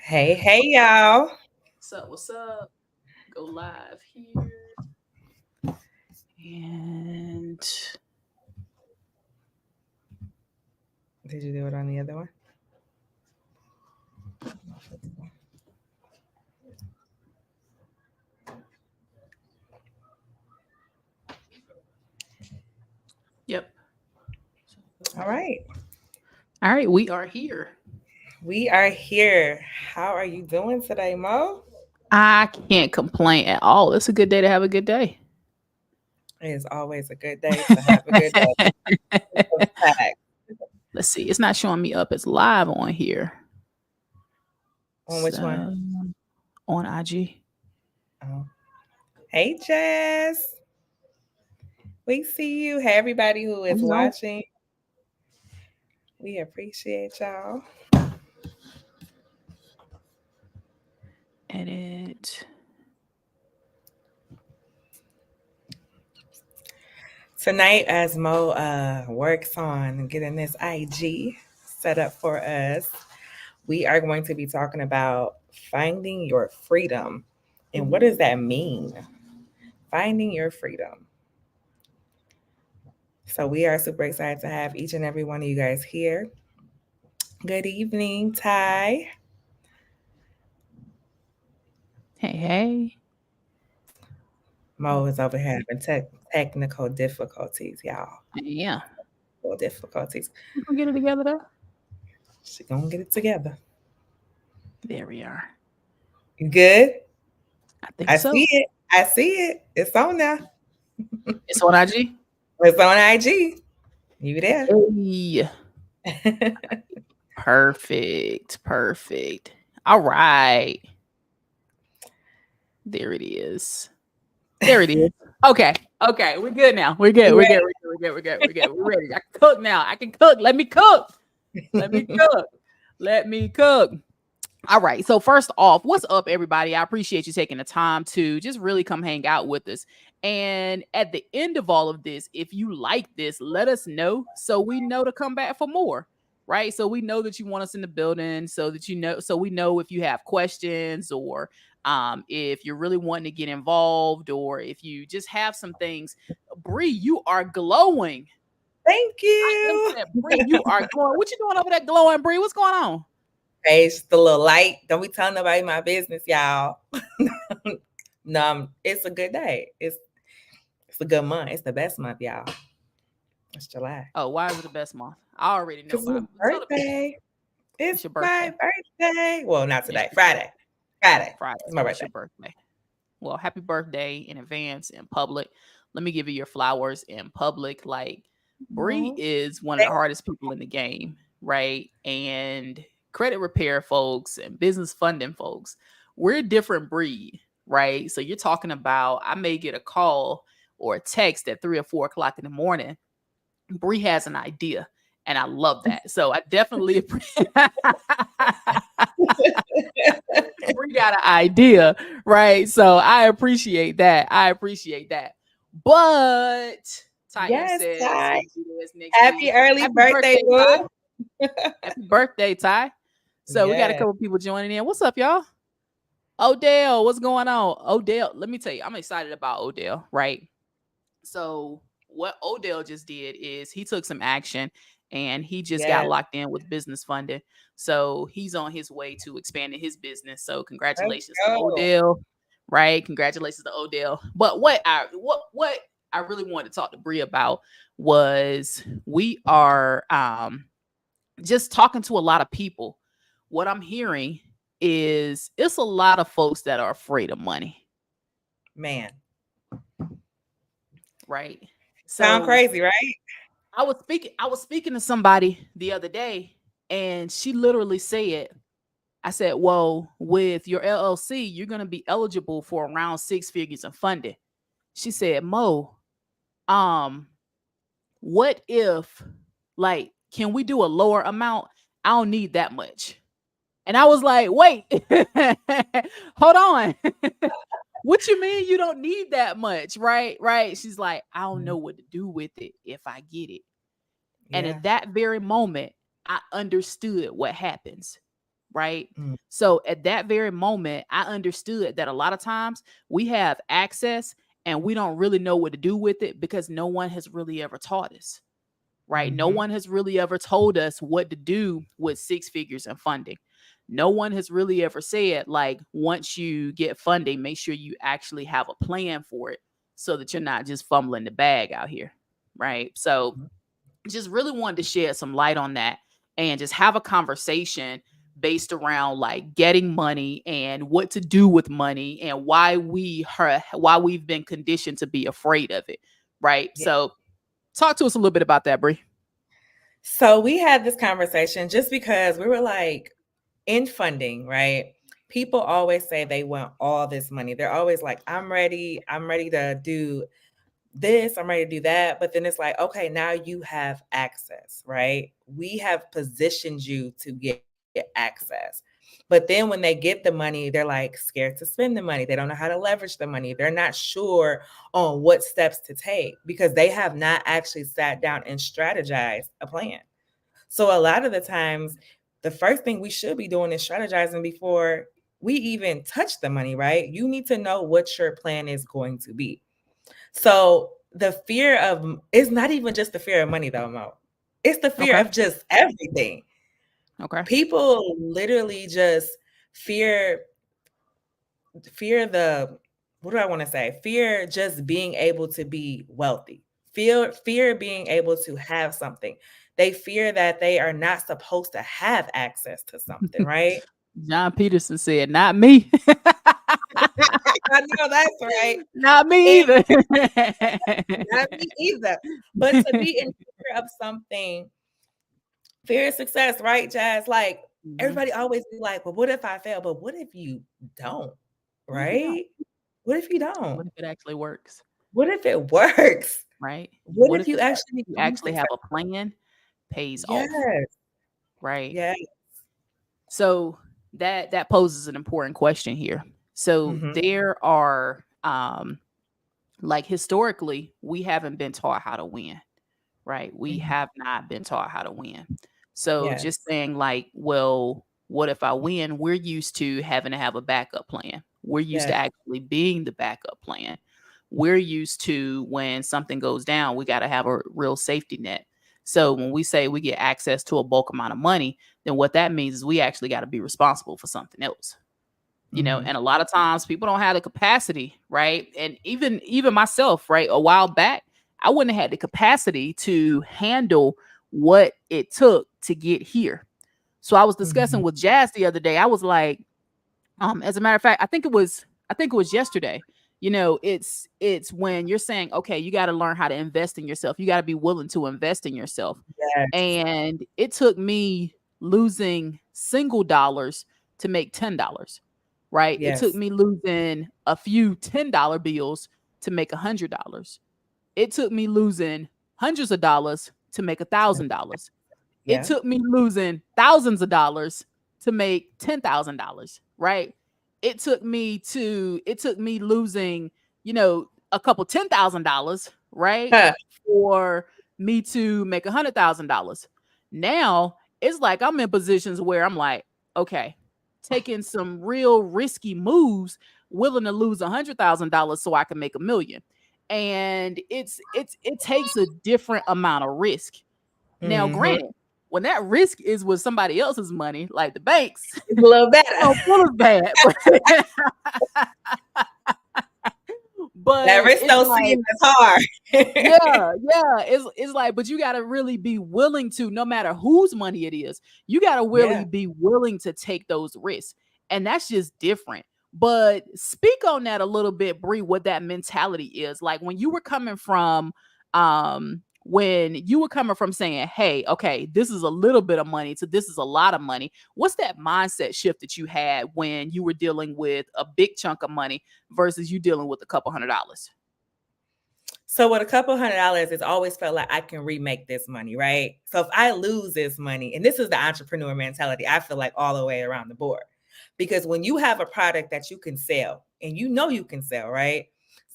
Hey, y'all. What's up? What's up? Go live here. And Did you do it on the other one? yep. All right. All right, we are here. We are here. How are you doing today, Mo? I can't complain at all. It's a good day to have a good day. It is always a good day to have a good day. It's a fact. Let's see. It's not showing me up as live on here. On which one? So on IG. Oh. Hey, Jess. We see you. Hey, everybody who is Hello. watching. We appreciate y'all. Edit. Tonight, as Mo works on getting this IG set up for us, we are going to be talking about finding your freedom. And what does that mean? Finding your freedom. So we are super excited to have each and every one of you guys here. Good evening, Ty. Hey, hey. Mo is over here having technical difficulties, y'all. Yeah. Difficulties. We gonna get it together though. She gonna get it together. There we are. You good? I think I so. see it. I see it. It's on there. It's on IG. It's on IG. You there? Hey. Perfect. Perfect. All right. There it is. There it is. Okay. Okay. We're good now. We're good. You We're good. ready? We're good. We're good. We're good. We're good. We're ready. I can cook now. I can cook. Let me cook. Let me cook. Let me cook. All right. So first off, what's up, everybody? I appreciate you taking the time to just really come hang out with us. And at the end of all of this, if you like this, let us know so we know to come back for more. Right. So we know that you want us in the building so that so we know if you have questions or if you're really wanting to get involved or if you just have some things. Bree, you are glowing. Thank I am you. saying, Bree, you are glowing. What you doing over there glowing, Bree? What's going on? Hey, it's just a little light. Don't be telling nobody my business, y'all. No, it's a good day. It's a good month. It's the best month, y'all. It's July. Oh, why is it the best month? I already know Cause it's why. my Tell the people. birthday. It's It's your my birthday. birthday. Well, not It's today. your Friday. birthday. Friday. Friday. It's my It's birthday. your birthday. Well, happy birthday in advance in public. Let me give you your flowers in public. Like, Bree Mhm. is one of the hardest people in the game, right? And credit repair folks and business funding folks, we're a different breed, right? So you're talking about I may get a call or a text at 3 or 4 o'clock in the morning. Bree has an idea, and I love that. So I definitely appreciate. Bree got an idea, right? So I appreciate that. I appreciate that. But Ty Yes, says Ty. he'll be there next Happy week. early Happy birthday, birthday, Ty. boo. Happy birthday, Ty. So we got a Yes. couple people joining in. What's up, y'all? Odell, what's going on? Odell, let me tell you, I'm excited about Odell, right? So what Odell just did is he took some action and he just got Yes. locked in with business funding. So he's on his way to expanding his business. So Let's congratulations to go. Odell, right? Congratulations to Odell. But what I really wanted to talk to Bree about was we are just talking to a lot of people. What I'm hearing is it's a lot of folks that are afraid of money, Man. right? Sound So crazy, right? I was speaking to somebody the other day and she literally said, I said, well, with your LLC, you're going to be eligible for around 6 figures in funding. She said, Mo, um, what if like, can we do a lower amount? I don't need that much. And I was like, wait, hold on. What you mean you don't need that much? Right. Right. She's like, I don't Mhm. know what to do with it if I get it. And Yeah. at that very moment, I understood what happens. right? Mm. So at that very moment, I understood that a lot of times we have access and we don't really know what to do with it because no one has really ever taught us, right? No Mm-hmm. one has really ever told us what to do with six figures and funding. No one has really ever said, like, once you get funding, make sure you actually have a plan for it so that you're not just fumbling the bag out here, right? So just really wanted to shed some light on that and just have a conversation based around like getting money and what to do with money and why we've been conditioned to be afraid of it, right? Yeah. So talk to us a little bit about that, Bree. So we had this conversation just because we were like, in funding, right? People always say they want all this money. They're always like, I'm ready to do this, I'm ready to do that. But then it's like, okay, now you have access, right? We have positioned you to get access. But then when they get the money, they're like scared to spend the money. They don't know how to leverage the money. They're not sure on what steps to take because they have not actually sat down and strategized a plan. So a lot of the times, the first thing we should be doing is strategizing before we even touch the money, right? You need to know what your plan is going to be. So the fear of it's not even just the fear of money though, Mo. It's the fear Okay. of just everything. Okay. People literally just fear fear the what do I want to say? Fear just being able to be wealthy. Fear being able to have something. They fear that they are not supposed to have access to something, right? John Peterson said, "Not me." I know that's right. Not me And either. not me either. But to be in fear of something, fear of success, right, Jazz? Like Mhm. everybody always be like, well, what if I fail? But what if you don't? What if you don't? Right? What if you don't? What if it actually works? What if it works? Right? What What if if you the fact actually that you become actually have successful? a plan pays off, Yes, right? yes. So that poses an important question here. So Mhm, there are like historically, we haven't been taught how to win, right? We mhm. have not been taught how to win. So just Yes, saying like, well, what if I win? We're used to having to have a backup plan. We're used to yes. actually being the backup plan. We're used to when something goes down, we got to have a real safety net. So when we say we get access to a bulk amount of money, then what that means is we actually got to be responsible for something else, Mhm, and a lot of times people don't have the capacity, right? And even myself, right, a while back, I wouldn't have had the capacity to handle what it took to get here. So I was mhm. discussing with Jazz the other day. I was like, as a matter of fact, I think it was yesterday. It's when you're saying, okay, you got to learn how to invest in yourself. You got to be willing to invest in yourself. Yes, And it took me losing single dollars to make $10, right? It took yes. me losing a few $10 bills to make $100. It took me losing hundreds of dollars to make $1,000. It Yeah. took me losing thousands of dollars to make $10,000, right? It took me losing, a couple $10,000, right? Huh. For me to make $100,000. Now it's like I'm in positions where I'm like, okay, taking some real risky moves, willing to lose $100,000 so I can make 1 million. And it takes a different amount of risk. Now, Mhm. granted, when that risk is with somebody else's money, like the banks, It's a little it better. don't feel as bad. But That but risk it's don't like, seem as hard. yeah, it's like, but you gotta really be willing to, no matter whose money it is, you gotta Yeah. really be willing to take those risks. And that's just different. But speak on that a little bit, Bree, what that mentality is. Like when you were coming from saying, hey, okay, this is a little bit of money to this is a lot of money. What's that mindset shift that you had when you were dealing with a big chunk of money versus you dealing with a couple $100s? So with a couple $100, it's always felt like I can remake this money, right? So if I lose this money, and this is the entrepreneur mentality, I feel like all the way around the board. Because when you have a product that you can sell, and you know you can sell, right?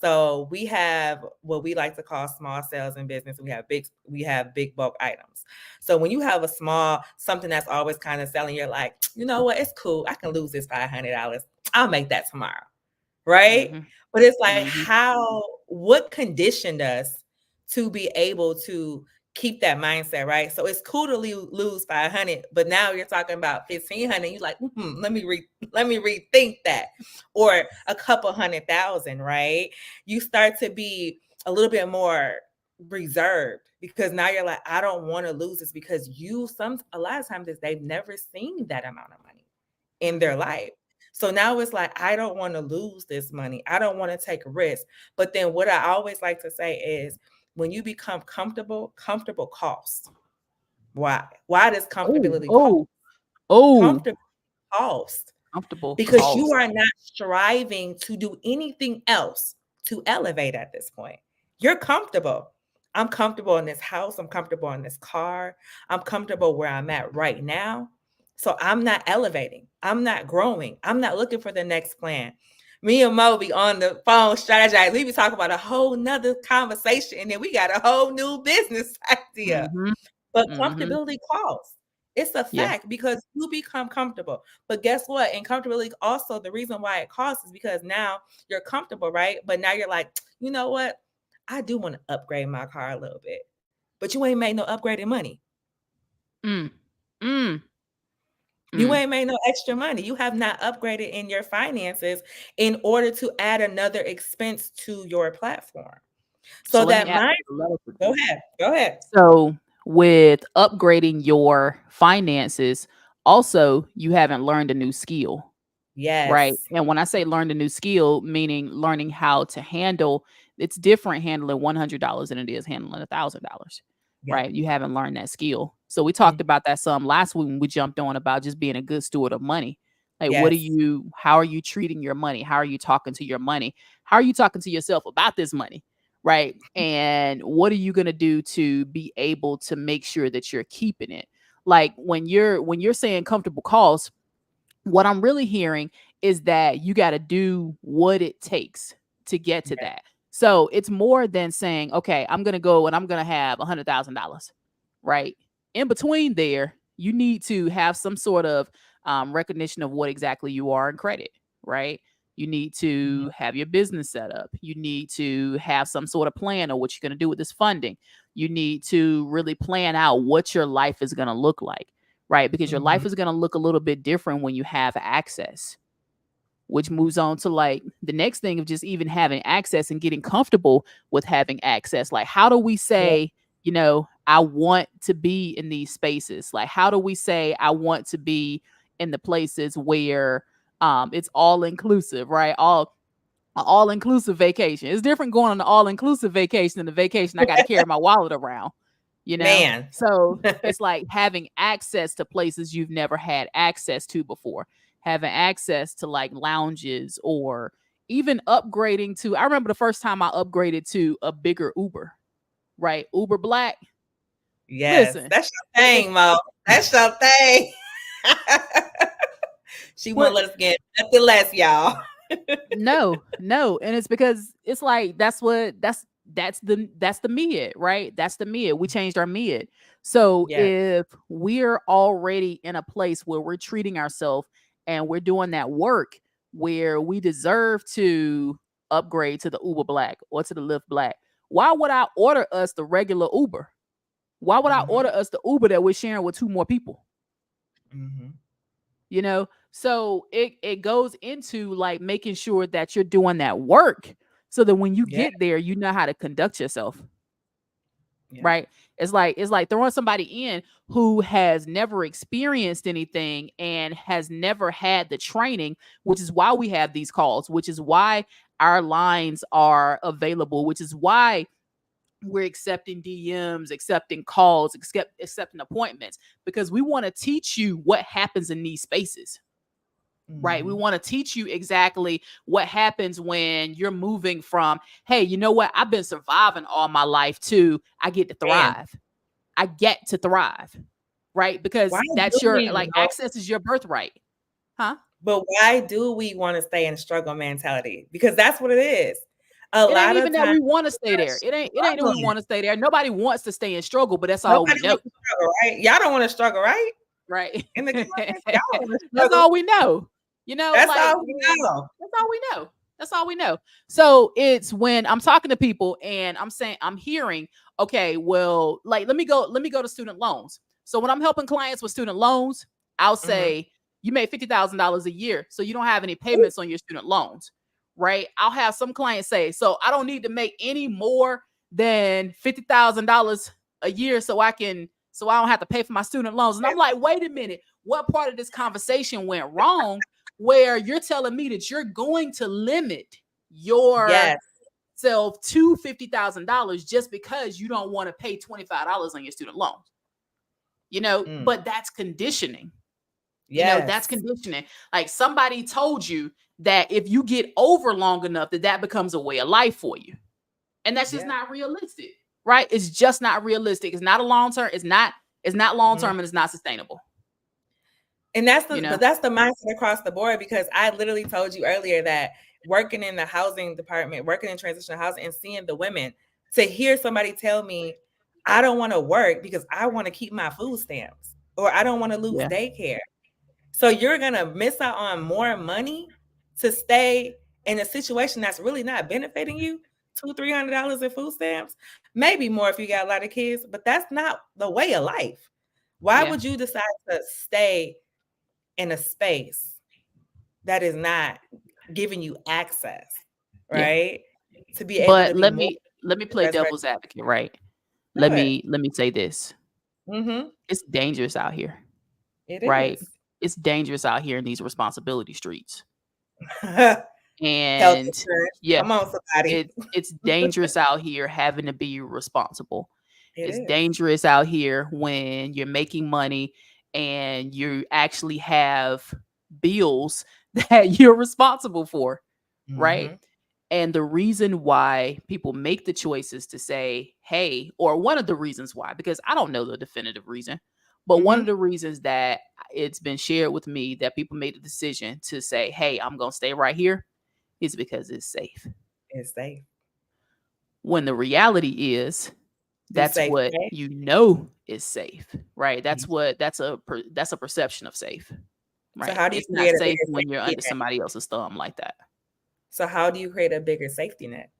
So we have what we like to call small sales in business. We have big bulk items. So when you have a small something that's always kind of selling, you're like, you know what, it's cool. I can lose this $500. I'll make that tomorrow, right? Mm-hmm. But it's like, Mm-hmm. what conditioned us to be able to keep that mindset, right? So it's cool to lose 500, but now you're talking about 1,500. You're like, let me rethink that, or a couple 100,000, right? You start to be a little bit more reserved because now you're like, I don't want to lose this because a lot of times they've never seen that amount of money in Mm-hmm. their life. So now it's like, I don't want to lose this money. I don't want to take a risk. But then what I always like to say is when you become comfortable costs. Why? Why does Oh, comfortability cost? oh, oh, Comfortable cost? comfortable Because you cost. are not striving to do anything else to elevate at this point. You're comfortable. I'm comfortable in this house. I'm comfortable in this car. I'm comfortable where I'm at right now. So I'm not elevating. I'm not growing. I'm not looking for the next plan. Me and Mo be on the phone strategize. We be talking about a whole nother conversation, and then we got a whole new business idea. Mm-hmm. But Mm-hmm. comfortability costs. It's a Yeah. fact because you become comfortable. But guess what? And comfortability also, the reason why it costs is because now you're comfortable, right? But now you're like, you know what? I do want to upgrade my car a little bit. But you ain't made no upgraded money. Mm. Mm. You Mm. ain't made no extra money. You have not upgraded in your finances in order to add another expense to your platform. So So let me that ask mind, you a level for go this. ahead. Go ahead. So with upgrading your finances, also you haven't learned a new skill. Right. Yes. And when I say learn a new skill, meaning learning how to handle, it's different handling $100 than it is handling $1,000. Yep. Right. You haven't learned that skill. So we Mm, talked about that some last week when we jumped on about just being a good steward of money. Like, yes. how are you treating your money? How are you talking to your money? How are you talking to yourself about this money? Right. And what are you going to do to be able to make sure that you're keeping it? Like when you're saying comfortable costs, what I'm really hearing is that you got to do what it takes to get to Yeah. that. So it's more than saying, okay, I'm going to go and I'm going to have $100,000, right? In between there, you need to have some sort of recognition of what exactly you are in credit, right? You need Mhm. to have your business set up. You need to have some sort of plan of what you're going to do with this funding. You need to really plan out what your life is going to look like, right? Because your life Mhm. is going to look a little bit different when you have access, which moves on to like the next thing of just even having access and getting comfortable with having access. Like, how do we Yeah. say, I want to be in these spaces? Like, how do we say I want to be in the places where it's all inclusive, right? All inclusive vacation. It's different going on an all inclusive vacation than the vacation I got to carry my wallet around, you know? Man. So it's like having access to places you've never had access to before, having access to like lounges or even upgrading to. I remember the first time I upgraded to a bigger Uber, right? Uber Black. Yes. Listen, That's your it, thing, Mo. That's your thing. She won't what let us get nothing less, y'all. No, no, and it's because it's like that's the mid, right? That's the mid. We changed our mid. So Yes. if we're already in a place where we're treating ourselves and we're doing that work where we deserve to upgrade to the Uber Black or to the Lyft Black, why would I order us the regular Uber? Why would I Mhm. order us the Uber that we're sharing with two more people? Mhm. So it goes into like making sure that you're doing that work so that when you Yeah. get there you know how to conduct yourself, Yeah. right? It's like throwing somebody in who has never experienced anything and has never had the training, which is why we have these calls, which is why our lines are available, which is why we're accepting DMs, accepting calls, accepting appointments, because we want to teach you what happens in these spaces. Right. We Mhm. want to teach you exactly what happens when you're moving from, hey, you know what? I've been surviving all my life to I get to Man, thrive. I get to thrive. Right. why Because do that's your we like know? access is your birthright. Huh? But why do we want to stay in struggle mentality? Because that's what it is. A It ain't lot even of that times we want to stay we're there. It ain't that we struggling. want to stay there. Nobody wants to stay in struggle, but that's all we Nobody know. wants to struggle, right? Y'all don't want to struggle, right? Right. In the comments, y'all don't want to That's struggle. all we know. That's Like all we know. that's all we know. That's all we know. So it's when I'm talking to people and I'm saying I'm hearing, okay, well, like let me go to student loans. So when I'm helping clients with student loans, I'll Mhm. say you made $50,000 a year, so you don't have any Ooh, payments on your student loans, right? I'll have some clients say, so I don't need to make any more than $50,000 a year so I don't have to pay for my student loans. And I'm like, wait a minute, what part of this conversation went wrong? Where you're telling me that you're going to limit yourself yes. to $50,000 just because you don't want to pay $25 on your student loans, Mm, but that's conditioning. That's yes. conditioning. Like somebody told you that if you get over long enough, that becomes a way of life for you. And that's just Yeah. not realistic, right? It's just not realistic. It's not a long term. It's not long Mhm. term and it's not sustainable, And that's you the know? but that's the mindset across the board because I literally told you earlier that working in the housing department, working in transitional housing and seeing the women, to hear somebody tell me, I don't want to work because I want to keep my food stamps or I don't want to lose Yeah. daycare. So you're gonna miss out on more money to stay in a situation that's really not benefiting you. $200-300 in food stamps, maybe more if you got a lot of kids, but that's not the way of life. Why Yeah. would you decide to stay in a space that is not giving you access, Yeah. right? To be able to But be let more me let me play as right. devil's advocate, right? Do Let it. me let me say this. Mhm. It's dangerous out here, It right? is. It's dangerous out here in these responsibility streets. Health And insurance. yeah, Come on, somebody. it's dangerous out here having to be responsible. It It's is. dangerous out here when you're making money and you actually have bills that you're responsible for, right? Mhm. And the reason why people make the choices to say, hey, or one of the reasons why, because I don't know the definitive reason, but one of Mhm. the reasons that it's been shared with me that people made the decision to say, hey, I'm going to stay right here is because it's safe. It's safe. When the reality is, Do that's safe what pay. is safe, right? That's a perception of safe, So right? how do you It's not create a safe bigger when you're safety under net? somebody else's thumb like that. So how do you create a bigger safety net?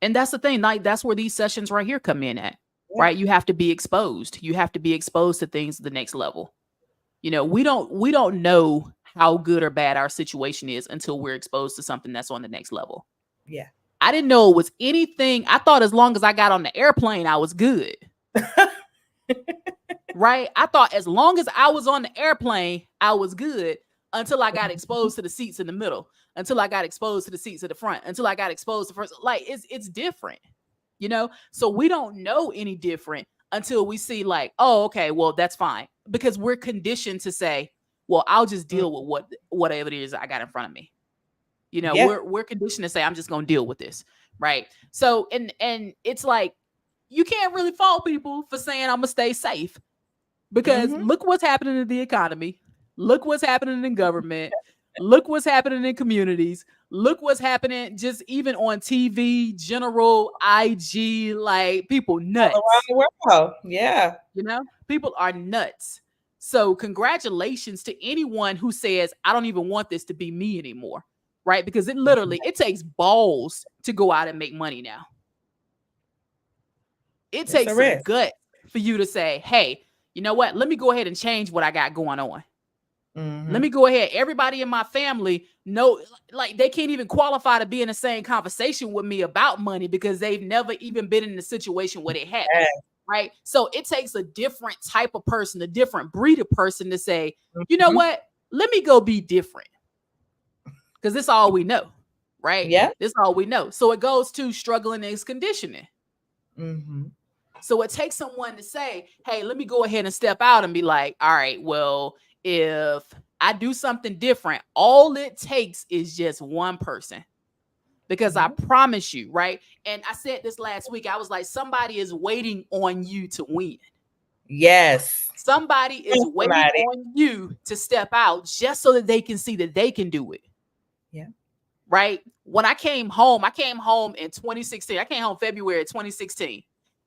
And that's the thing, like that's where these sessions right here come in at, Yeah. right? You have to be exposed. You have to be exposed to things the next level. We don't know how good or bad our situation is until we're exposed to something that's on the next level. Yeah. I didn't know it was anything. I thought as long as I got on the airplane, I was good. Right? I thought as long as I was on the airplane, I was good until I got exposed to the seats in the middle, until I got exposed to the seats at the front, until I got exposed to first. Like it's different, So we don't know any different until we see like, oh, okay, well that's fine because we're conditioned to say, well, I'll just Mm, deal with whatever it is I got in front of me. yeah. We're conditioned to say I'm just going to deal with this, right? So and it's like you can't really fault people for saying I'm gonna stay safe because Mhm. look what's happening in the economy. Look what's happening in government. Look what's happening in communities. Look what's happening just even on TV, general IG, like people All around nuts. the world. Yeah. People are nuts. So, congratulations to anyone who says, I don't even want this to be me anymore, right? Because it takes balls to go out and make money now. It It's a takes some risk. gut for you to say, hey, you know what? Let me go ahead and change what I got going on. Let me Mhm. go ahead. Everybody in my family know, like, they can't even qualify to be in the same conversation with me about money because they've never even been in a situation where they have it. Yeah. Right. So it takes a different type of person, a different breed of person to say, you know Mhm. what? Let me go be different because this is all we know. Right. Yeah. This is all we know. So it goes to struggling is conditioning. Mhm. So it takes someone to say, hey, let me go ahead and step out and be like, all right, well, if I do something different, all it takes is just one person. Because I Yeah. promise you, right? And I said this last week, I was like, somebody is waiting on you to win. Yes. Somebody is waiting Somebody. on you to step out just so that they can see that they can do it. Yeah. Right? when I came home in 2016. I came home February 2016.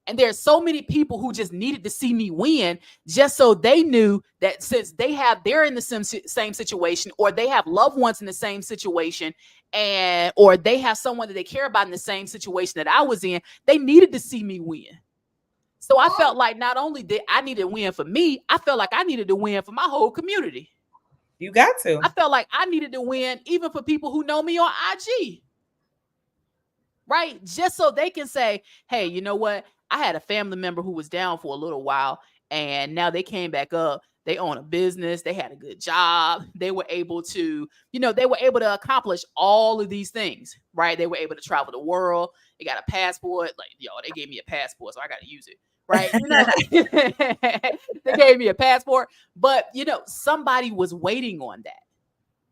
And there's so many people who just needed to see me win, just so they knew that since they're in the same situation, or they have loved ones in the same situation, and or they have someone that they care about in the same situation that I was in, they needed to see me win. So I felt like not only did I need to win for me, I felt like I needed to win for my whole community. You got to. I felt like I needed to win even for people who know me on IG. Right? Just so they can say, hey, you know what? I had a family member who was down for a little while, and now they came back up. They own a business. They had a good job. They were able to, they were able to accomplish all of these things, right? They were able to travel the world. They got a passport. Like, they gave me a passport, so I got to use it, right? They gave me a passport, but, somebody was waiting on that.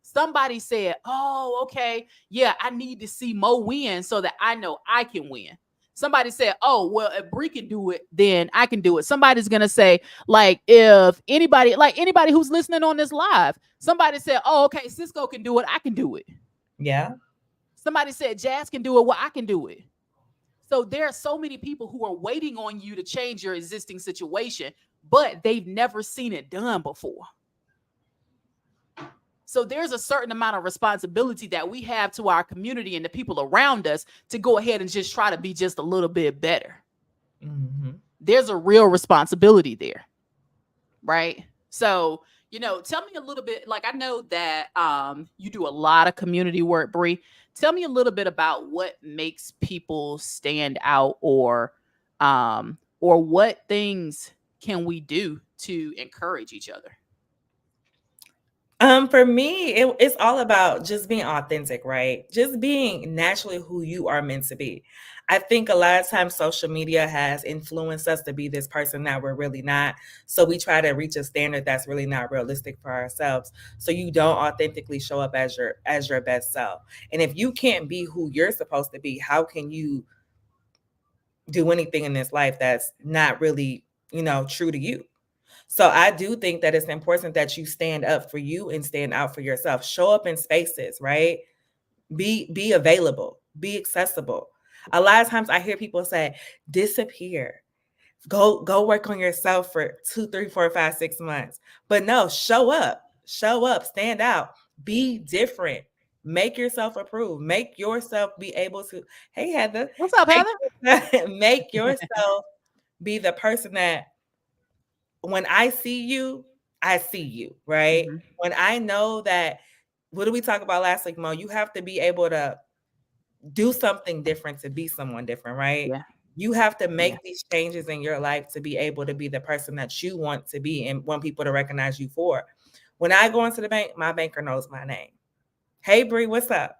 Somebody said, oh, okay, yeah, I need to see Mo win so that I know I can win. Somebody said, oh, well, if Bree can do it, then I can do it. Somebody's going to say, if anybody who's listening on this live, somebody said, oh, okay, Cisco can do it, I can do it. Yeah. Somebody said Jazz can do it, well, I can do it. So there are so many people who are waiting on you to change your existing situation, but they've never seen it done before. So there's a certain amount of responsibility that we have to our community and the people around us to go ahead and just try to be just a little bit better. Mm-hmm. There's a real responsibility there, right? So, tell me a little bit, like I know that you do a lot of community work, Bree. Tell me a little bit about what makes people stand out, or what things can we do to encourage each other? For me, it's all about just being authentic, right? Just being naturally who you are meant to be. I think a lot of times social media has influenced us to be this person that we're really not. So we try to reach a standard that's really not realistic for ourselves. So you don't authentically show up as your best self. And if you can't be who you're supposed to be, how can you do anything in this life that's not really, true to you? So I do think that it's important that you stand up for you and stand out for yourself. Show up in spaces, right? Be available, be accessible. A lot of times I hear people say, disappear. Go work on yourself for 2, 3, 4, 5, 6 months. But no, show up, stand out, be different. Make yourself approved. Make yourself be able to, hey Heather, What's up, Heather? make yourself be the person that when I see you, right? Mm-hmm. When I know that, what did we talk about last week, Mo? You have to be able to do something different to be someone different, right? Yeah. You have to make Yeah. these changes in your life to be able to be the person that you want to be and want people to recognize you for. When I go into the bank, my banker knows my name. Hey, Bree, what's up?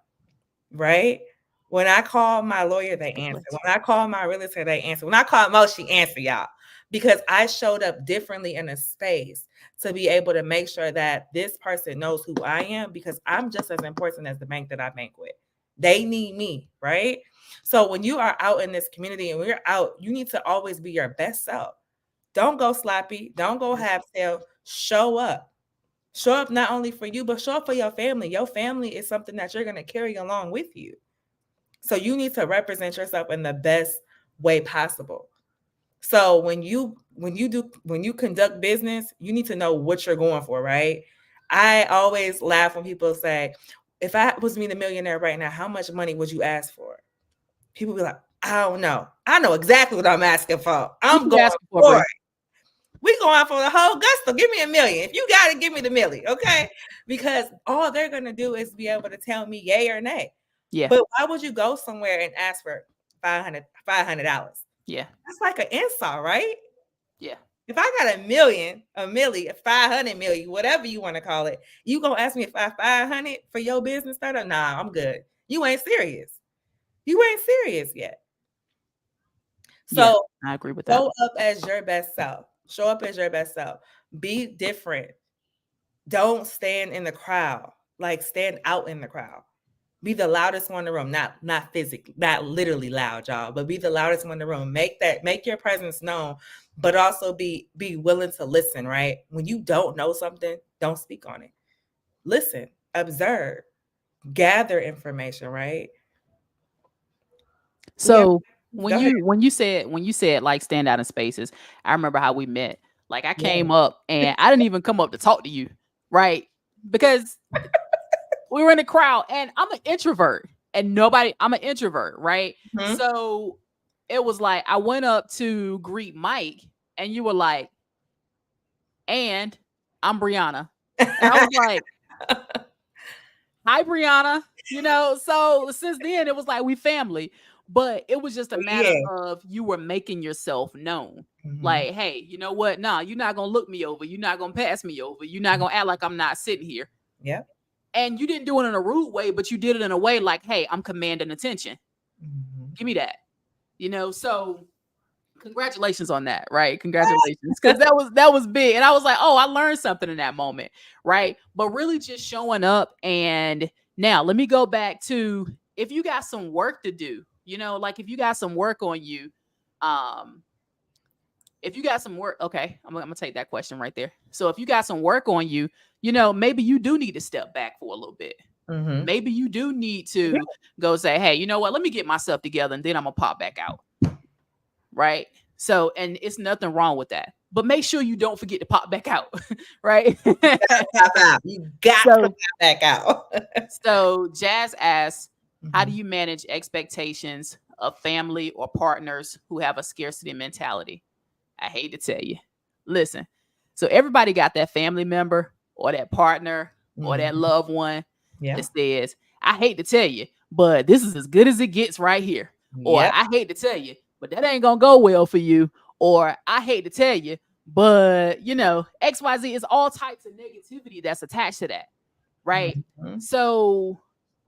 Right? When I call my lawyer, they answer. When I call my realtor, they answer. When I call Mo, she answer, y'all. Because I showed up differently in a space to be able to make sure that this person knows who I am, because I'm just as important as the bank that I bank with. They need me, right? So when you are out in this community and we're out, you need to always be your best self. Don't go sloppy. Don't go half stale. Show up. Show up not only for you, but show up for your family. Your family is something that you're going to carry along with you. So you need to represent yourself in the best way possible. So when you conduct business, you need to know what you're going for, right? I always laugh when people say, if I was being a millionaire right now, how much money would you ask for? People be like, I don't know. I know exactly what I'm asking for. I'm going for it. We going for the whole gusto. Give me $1 million. If you got it, give me the $1 million, okay? Because all they're gonna do is be able to tell me yay or nay. Yeah. But why would you go somewhere and ask for $500? Yeah. That's like an insult, right? Yeah. If I got $1 million, $1 million, 500 million, whatever you want to call it, you gonna ask me if I 500 for your business startup? Nah, I'm good. You ain't serious. You ain't serious yet. So I agree with that. Show up as your best self. Show up as your best self. Be different. Don't stand in the crowd. Like, stand out in the crowd. Be the loudest one in the room, not physically, not literally loud, y'all, but be the loudest one in the room. Make your presence known, but also be willing to listen, right? When you don't know something, don't speak on it. Listen, observe, gather information, right? Yeah. So Go ahead. when you said like stand out in spaces, I remember how we met. Like I Yeah. came up and I didn't even come up to talk to you, right? Because we were in the crowd and I'm an introvert and I'm an introvert, right? Mhm. So it was like I went up to greet Mike and you were like, and I'm Brianna. And I was like, hi, Brianna. So since then it was like we family, but it was just a matter Yeah. of you were making yourself known. Mhm. Like, hey, you know what? Nah, you're not gonna look me over. You're not gonna pass me over. You're not gonna act like I'm not sitting here. Yep. And you didn't do it in a rude way, but you did it in a way like, hey, I'm commanding attention. Mhm. Give me that. So congratulations on that, right? Congratulations. Because that was big. And I was like, oh, I learned something in that moment, right? But really just showing up. And now let me go back to if you got some work to do, like if you got some work on you, um, if you got some work, okay, I'm gonna take that question right there. So if you got some work on you, maybe you do need to step back for a little bit. Mhm. Maybe you do need Yeah. to go say, hey, you know what? Let me get myself together and then I'm gonna pop back out. Right. So, and it's nothing wrong with that. But make sure you don't forget to pop back out. Right. Pop out. You got to so pop back out. so Jazz asks, how do Mhm. you manage expectations of family or partners who have a scarcity mentality? I hate to tell you. Listen, so everybody got that family member or that partner or that Mhm. loved one that Yeah. says, I hate to tell you, but this is as good as it gets right here. Or Yep. I hate to tell you, but that ain't gonna go well for you. Or I hate to tell you, but XYZ is all types of negativity that's attached to that, right? Mhm. So,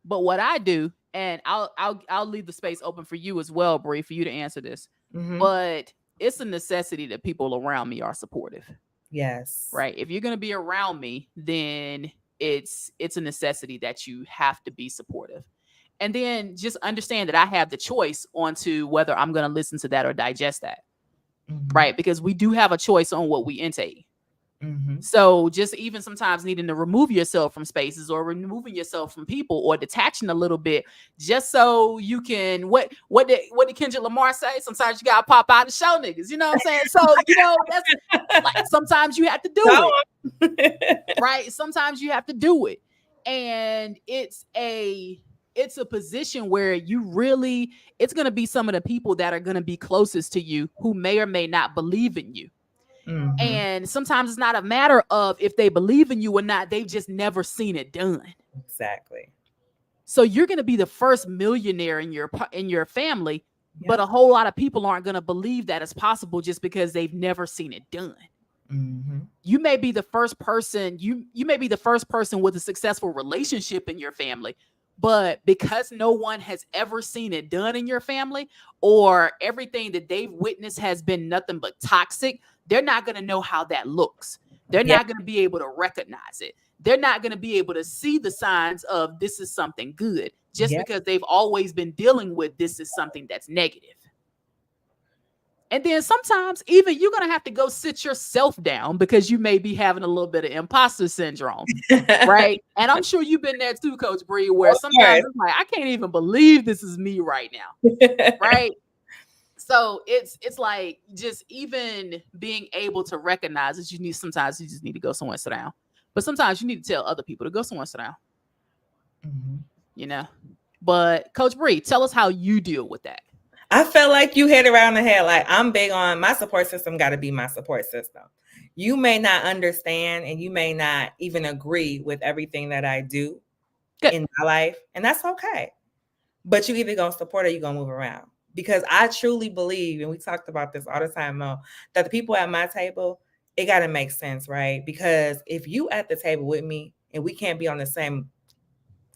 but what I do, and I'll leave the space open for you as well, Bree, for you to answer this. Mhm. But it's a necessity that people around me are supportive, Yes. right? If you're going to be around me, then it's a necessity that you have to be supportive. And then just understand that I have the choice onto whether I'm going to listen to that or digest that, Mhm. right? Because we do have a choice on what we intake. Mhm. So just even sometimes needing to remove yourself from spaces or removing yourself from people or detaching a little bit just so you can what did Kendrick Lamar say? Sometimes you gotta pop out and show niggas. You know what I'm saying? So that's like sometimes you have to Go do it, on. right? Sometimes you have to do it. And it's a position where it's gonna be some of the people that are gonna be closest to you who may or may not believe in you. Mhm. And sometimes it's not a matter of if they believe in you or not, they've just never seen it done. Exactly. So you're going to be the first millionaire in your family, but Yep. a whole lot of people aren't going to believe that it's possible just because they've never seen it done. Mhm. You may be the first person, you may be the first person with a successful relationship in your family, but because no one has ever seen it done in your family or everything that they've witnessed has been nothing but toxic, they're not going to know how that looks. They're Yep. not going to be able to recognize it. They're not going to be able to see the signs of this is something good just Yep. because they've always been dealing with this is something that's negative. And then sometimes even you're going to have to go sit yourself down because you may be having a little bit of imposter syndrome. Right. And I'm sure you've been there too, Coach Bree, where Of sometimes course. it's like, I can't even believe this is me right now. Right. So it's like just even being able to recognize that sometimes you just need to go somewhere and sit down. But sometimes you need to tell other people to go somewhere and sit down, Mhm. you know. But Coach Bree, tell us how you deal with that. I felt like you hit around the head. Like I'm big on my support system. Got to be my support system. You may not understand, and you may not even agree with everything that I do Good. in my life, and that's okay. But you either gonna support or you gonna move around. Because I truly believe, and we talked about this all the time, Mo, that the people at my table, it gotta make sense, right? Because if you at the table with me and we can't be on the same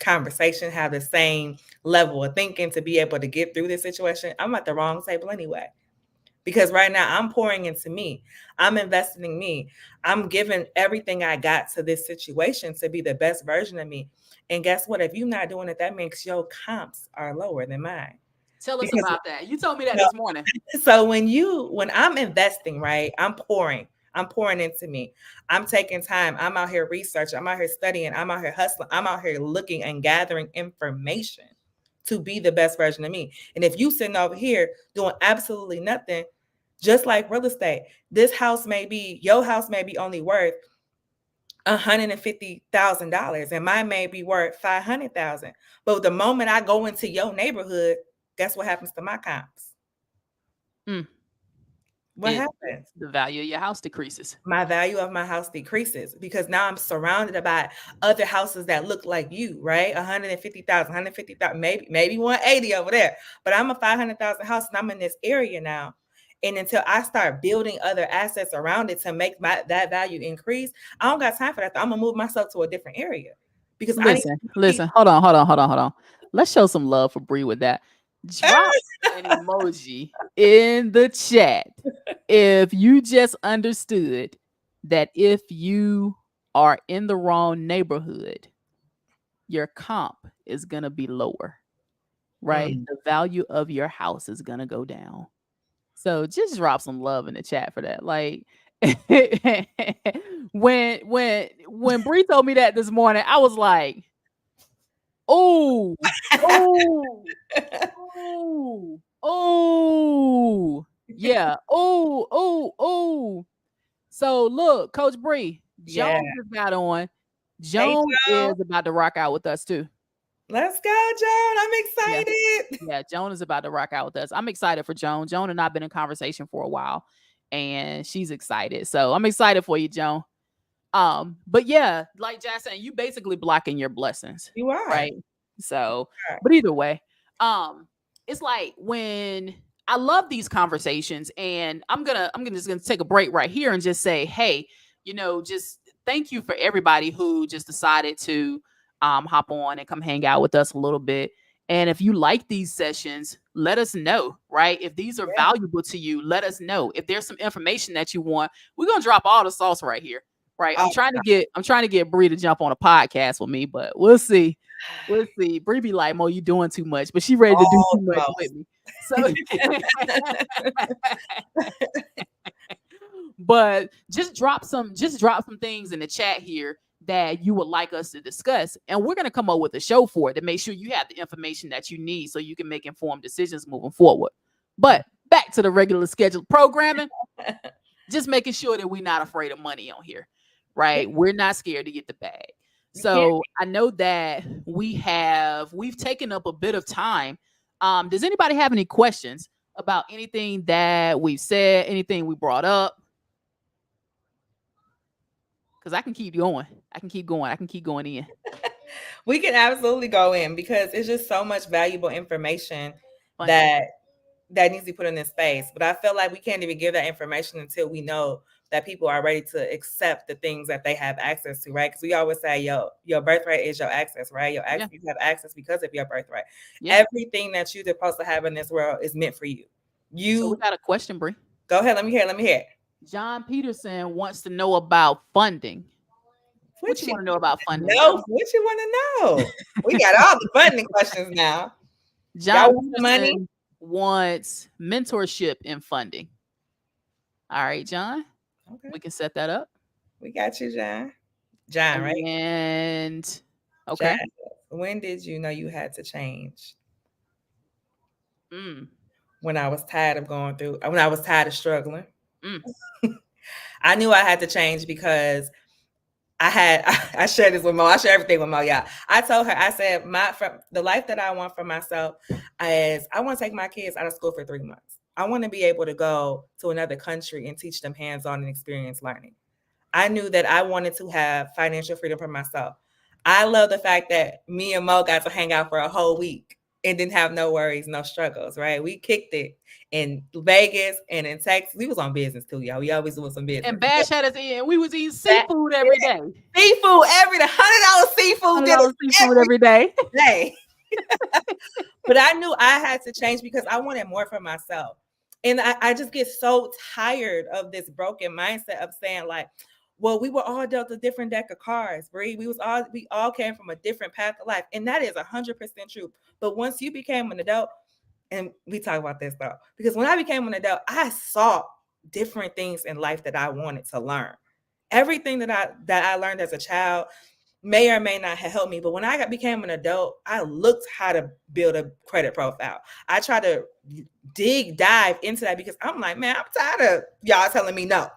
conversation, have the same level of thinking to be able to get through this situation, I'm at the wrong table anyway. Because right now I'm pouring into me. I'm investing in me. I'm giving everything I got to this situation to be the best version of me. And guess what? If you're not doing it, that makes your comps are lower than mine. Tell us Because about that. You told me that this morning. so when I'm investing, right, I'm pouring. I'm pouring into me. I'm taking time. I'm out here researching. I'm out here studying. I'm out here hustling. I'm out here looking and gathering information. to be the best version of me. And if you sitting over here doing absolutely nothing, just like real estate, your house may be only worth $150,000 and mine may be worth 500,000. But the moment I go into your neighborhood, guess what happens to my comps? Mm. What happens? The value of your house decreases. My value of my house decreases because now I'm surrounded by other houses that look like you, right? 150,000, 150,000, maybe 180 over there. But I'm a 500,000 house and I'm in this area now. And until I start building other assets around it to make that value increase, I don't got time for that. I'm gonna move myself to a different area because I need Listen, to keep. listen. Hold on. Let's show some love for Bree with that. Drop an emoji in the chat if you just understood that if you are in the wrong neighborhood, your comp is gonna be lower, right? Mm. The value of your house is gonna go down. So just drop some love in the chat for that. Like when Bree told me that this morning, I was like, oh, oh, oh, yeah, oh. So look, Coach Bree, Yeah. Joan just got on. Hey, Joan Joan. is about to rock out with us too. Let's go, Joan. I'm Yeah. excited. Yeah, Joan is about to rock out with us. I'm excited for Joan. Joan and I've been in conversation for a while, and she's excited. So I'm excited for you, Joan. But yeah, like Jazz saying, you basically blocking your blessings, You are. right? So, You are. but either way, it's like when I love these conversations, and I'm gonna take a break right here and just say, hey, just thank you for everybody who just decided to hop on and come hang out with us a little bit. And if you like these sessions, let us know, right? If these are Yeah. valuable to you, let us know. If there's some information that you want, we're gonna drop all the sauce right here. Right. Oh, I'm trying to get Bree to jump on a podcast with me, but we'll see. We'll see. Bree be like, Mo, you doing too much, but she ready to do too much with almost. me. So but just drop some things in the chat here that you would like us to discuss. And we're gonna come up with a show for it to make sure you have the information that you need so you can make informed decisions moving forward. But back to the regular scheduled programming, just making sure that we're not afraid of money on here. Yeah, Right? We're not scared to get the bag. you can't. So I know that we've taken up a bit of time. Does anybody have any questions about anything that we've said, anything we brought up? Because I can keep going. I can keep going in. We can absolutely go in because it's just so much valuable information Funding. that needs to be put in this space. But I feel like we can't even give that information until we know that people are ready to accept the things that they have access to, right? Because we always say, your birthright is your access, right? You have access because of your birthright. Yeah. Everything that you're supposed to have in this world is meant for you. So we got a question, Bree. Go ahead. Let me hear. John Peterson wants to know about funding. What you want to know about funding? No, what you want to know? We got all the funding questions now. John Peterson wants mentorship in funding. All right, John. Okay. We can set that up. We got you, John. John, right? And okay. John, when did you know you had to change? When I was tired of struggling. I knew I had to change because I shared this with Mo. I share everything with Mo, y'all. I told her, I said, the life that I want for myself is I want to take my kids out of school for 3 months. I want to be able to go to another country and teach them hands-on and experience learning. I knew that I wanted to have financial freedom for myself. I love the fact that me and Mo got to hang out for a whole week and didn't have no worries, no struggles, right? We kicked it in Vegas and in Texas. We was on business too, y'all. We always doing some business. And Bash had us in. We was eating seafood every day. Seafood every day. $100 seafood. $100 seafood every day. But I knew I had to change because I wanted more for myself. And I just get so tired of this broken mindset of saying like, well, we were all dealt a different deck of cards, Bree. We all came from a different path of life. And that is 100% true. But once you became an adult, and we talk about this though, because when I became an adult, I saw different things in life that I wanted to learn. Everything that I learned as a child, may or may not have helped me. But when became an adult, I looked how to build a credit profile. I try to dive into that because I'm like, man, I'm tired of y'all telling me no.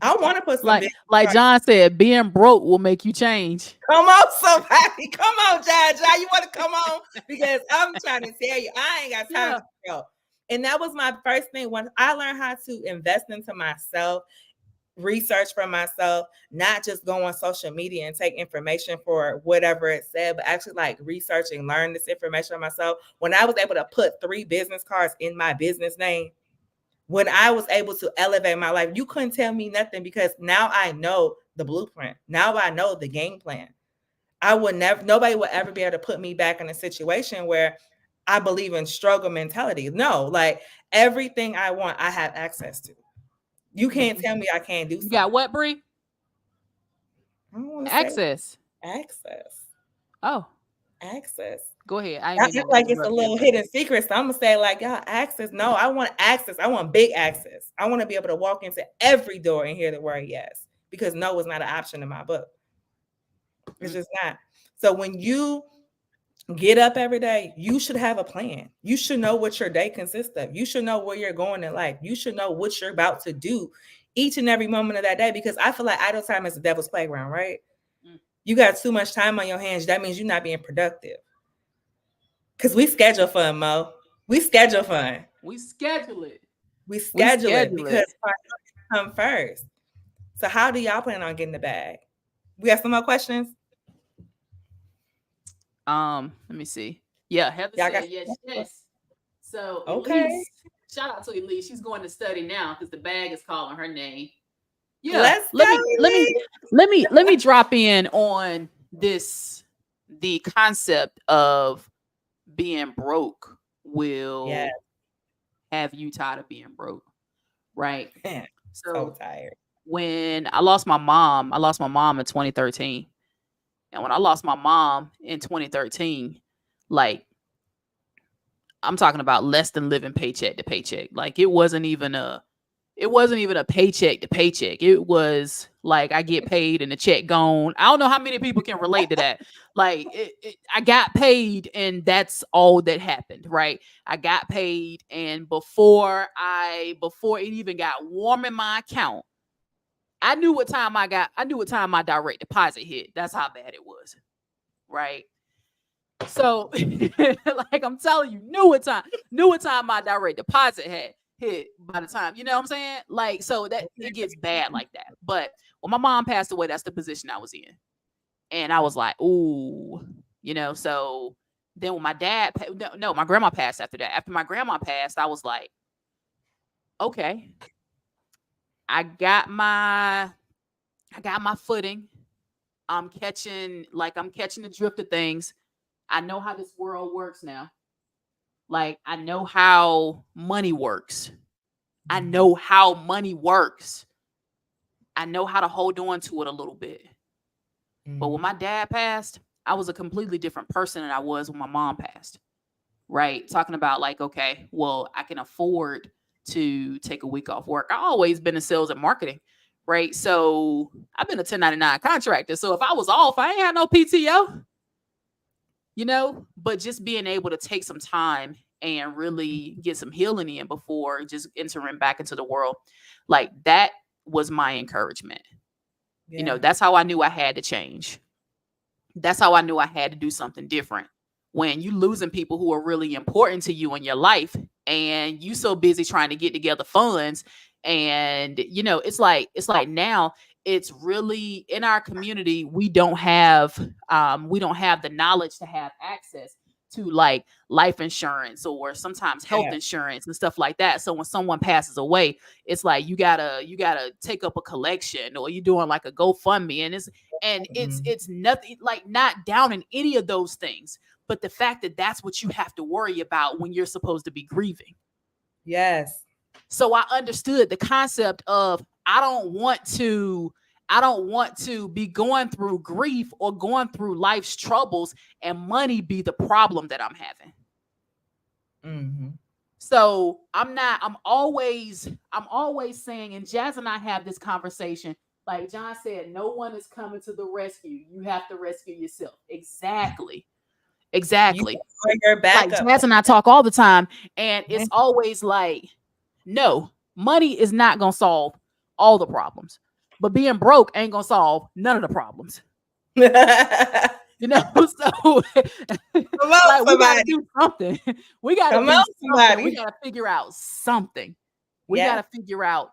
I want to put some Like business like cards. John said, being broke will make you change. Come on, somebody. Come on, John. You want to come on? Because I'm trying to tell you, I ain't got time Yeah. to go. And that was my first thing. When I learned how to invest into myself, research for myself, not just go on social media and take information for whatever it said, but actually like research and learn this information for myself. When I was able to put 3 business cards in my business name, when I was able to elevate my life, you couldn't tell me nothing because now I know the blueprint. Now I know the game plan. I would never, nobody would ever be able to put me back in a situation where I believe in struggle mentality. No, like everything I want, I have access to. You can't tell me I can't do You something. got what, Bree? I don't want to say Access. access. Oh, Access. go ahead. I I ain't act mean to like it's a interrupt you, little but hidden secret. So I'm gonna say, like, y'all, access. No, I want access. I want big access. I want to be able to walk into every door and hear the word yes. Because no is not an option in my book. It's just not. So when you get up every day, you should have a plan. You should know what your day consists of. You should know where you're going in life. You should know what you're about to do each and every moment of that day. Because I feel like idle time is the devil's playground, right? You got too much time on your hands. That means you're not being productive. Because we schedule fun, Mo. We schedule fun. we schedule it. We We schedule it schedule because it. priorities come first. So how do y'all plan on getting the bag? We got some more questions? Let me see. Yeah, Heather Y'all got said yes, some? yes. So Okay. Elise, shout out to Elise. She's going to study now because the bag is calling her name. Yeah, Let's go, Elise. let me drop in on this, the concept of being broke Yeah, will have you tired of being broke, right? man. So So tired. when I lost my mom in 2013. And when I lost my mom in 2013, like I'm talking about less than living paycheck to paycheck. Like it wasn't even a paycheck to paycheck. It was like I get paid and the check gone. I don't know how many people can relate to that. Like I got paid and that's all that happened, right? I got paid and before it even got warm in my account, I knew what time my direct deposit hit. That's how bad it was, right? So, like I'm telling you, knew what time my direct deposit had hit by the time, you know what I'm saying? Like, so that it gets bad like that. But when my mom passed away, that's the position I was in. And I was like, ooh, you know, so then when my dad, no, my grandma passed after that. After my grandma passed, I was like, okay, I got my, I got my footing. I'm catching the drift of things. I know how this world works now. Like, I know how money works. I know how money works. I know how to hold on to it a little bit. But when my dad passed, I was a completely different person than I was when my mom passed. Right? Talking about like, okay, well, I can afford to take a week off work. I always been in sales and marketing, right? So I've been a 1099 contractor. So if I was off, I ain't had no PTO, you know, but just being able to take some time and really get some healing in before just entering back into the world, like that was my encouragement. You know, Yeah. that's how I knew I had to change. That's how I knew I had to do something different. When you losing people who are really important to you in your life and you so busy trying to get together funds, and you know it's like now it's really in our community we don't have the knowledge to have access to like life insurance or sometimes health Yeah. insurance and stuff like that. So when someone passes away, it's like you gotta take up a collection or you're doing like a GoFundMe, and Mhm. it's nothing, like not down in any of those things, but the fact that that's what you have to worry about when you're supposed to be grieving. Yes. So I understood the concept of I don't want to be going through grief or going through life's troubles and money be the problem that I'm having. Mhm. So I'm always saying, and Jazz and I have this conversation, Like John said, no one is coming to the rescue. You have to rescue yourself. Exactly. You Exactly. are your Like backup. Jazz and I talk all the time, and Yeah. it's always like, no, money is not gonna solve all the problems, but being broke ain't gonna solve none of the problems. You know, so Come on, like we got to somebody. do something. We got to Come do on, something. We somebody. got to figure out something. We got Yeah. to figure out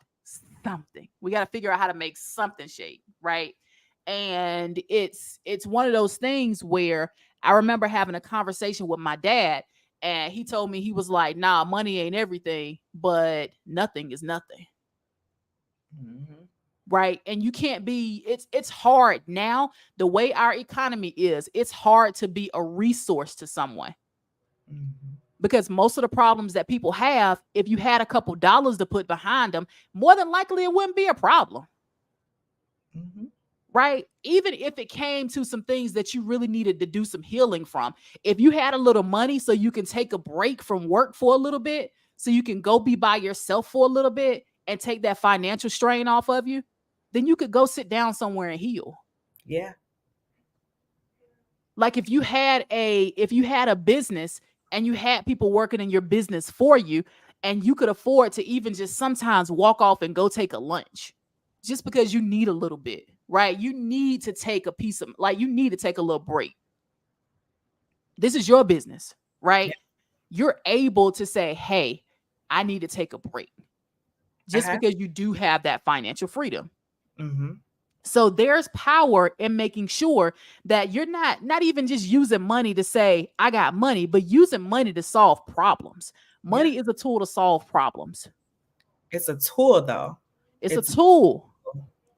something. We got to figure out how to make something shake, right? And it's one of those things where I remember having a conversation with my dad, and he told me, he was like, "Nah, money ain't everything, but nothing is nothing." Mhm. Right? And you can't be, it's hard now, the way our economy is, it's hard to be a resource to someone, Mhm. because most of the problems that people have, if you had a couple dollars to put behind them, more than likely it wouldn't be a problem. Mhm. Right? Even if it came to some things that you really needed to do some healing from, if you had a little money so you can take a break from work for a little bit, so you can go be by yourself for a little bit and take that financial strain off of you, then you could go sit down somewhere and heal. Yeah. Like if you had a business and you had people working in your business for you, and you could afford to even just sometimes walk off and go take a lunch, just because you need a little bit, right? You need to take a piece of, like, you need to take a little break. This is your business, Yeah. right? You're able to say, hey, I need to take a break, just Uh-huh. because you do have that financial freedom. Mhm. So there's power in making sure that you're not even just using money to say I got money, but using money to solve problems. Yeah. Money is a tool to solve problems. It's a tool though. It's a It's tool.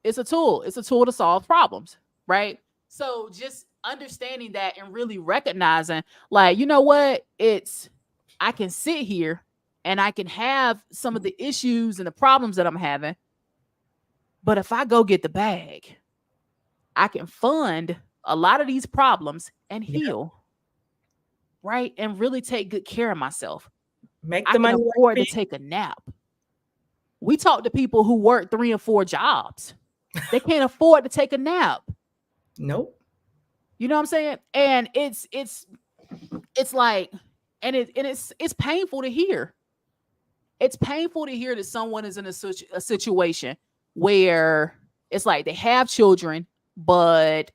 It's a tool. It's a tool to solve problems, right? So just understanding that and really recognizing, like, you know what? It's, I can sit here and I can have some of the issues and the problems that I'm having, but if I go get the bag, I can fund a lot of these problems and yeah. heal, right? And really take good care of myself. Make I the can money work afford for to take a nap. We talk to people who work 3 and 4 jobs. They can't afford to take a nap. you. Nope. You know what I'm saying? And it's like, and it's painful to hear. It's painful to hear that someone is in a situation where it's like they have children, but